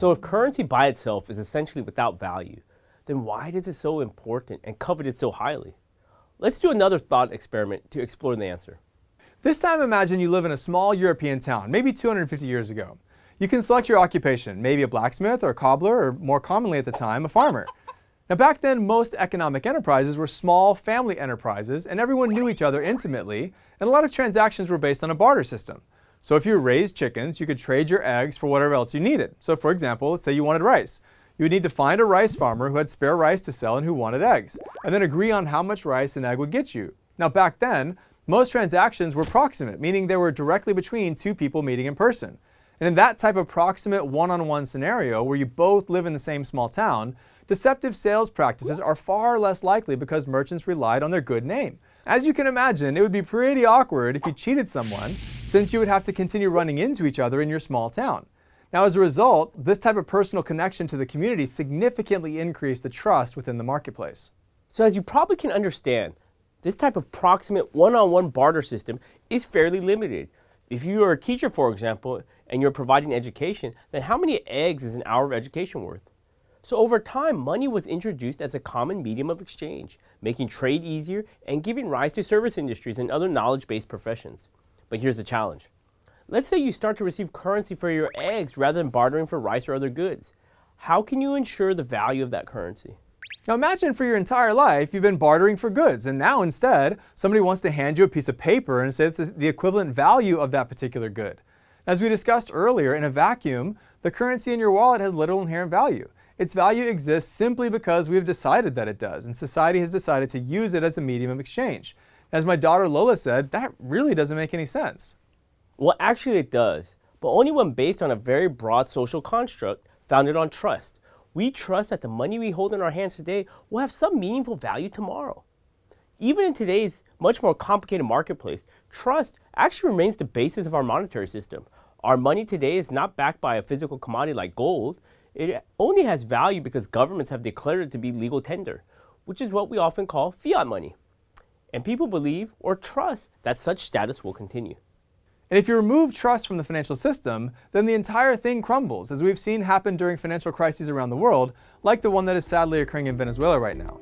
So if currency by itself is essentially without value, then why is it so important and coveted so highly? Let's do another thought experiment to explore the answer. This time imagine you live in a small European town, maybe 250 years ago. You can select your occupation, maybe a blacksmith or a cobbler, or more commonly at the time, a farmer. Now back then, most economic enterprises were small family enterprises and everyone knew each other intimately, and a lot of transactions were based on a barter system. So if you raised chickens, you could trade your eggs for whatever else you needed. So for example, let's say you wanted rice. You would need to find a rice farmer who had spare rice to sell and who wanted eggs, and then agree on how much rice an egg would get you. Now back then, most transactions were proximate, meaning they were directly between two people meeting in person. And in that type of proximate one-on-one scenario where you both live in the same small town, deceptive sales practices are far less likely because merchants relied on their good name. As you can imagine, it would be pretty awkward if you cheated someone, since you would have to continue running into each other in your small town. Now as a result, this type of personal connection to the community significantly increased the trust within the marketplace. So as you probably can understand, this type of proximate one-on-one barter system is fairly limited. If you are a teacher, for example, and you're providing education, then how many eggs is an hour of education worth? So over time, money was introduced as a common medium of exchange, making trade easier and giving rise to service industries and other knowledge-based professions. But here's the challenge. Let's say you start to receive currency for your eggs rather than bartering for rice or other goods. How can you ensure the value of that currency? Now imagine for your entire life you've been bartering for goods, and now instead somebody wants to hand you a piece of paper and say it's the equivalent value of that particular good. As we discussed earlier, in a vacuum, the currency in your wallet has little inherent value. Its value exists simply because we have decided that it does, and society has decided to use it as a medium of exchange. As my daughter Lola said, that really doesn't make any sense. Well, actually it does, but only when based on a very broad social construct founded on trust. We trust that the money we hold in our hands today will have some meaningful value tomorrow. Even in today's much more complicated marketplace, trust actually remains the basis of our monetary system. Our money today is not backed by a physical commodity like gold. It only has value because governments have declared it to be legal tender, which is what we often call fiat money. And people believe or trust that such status will continue. And if you remove trust from the financial system, then the entire thing crumbles, as we've seen happen during financial crises around the world, like the one that is sadly occurring in Venezuela right now.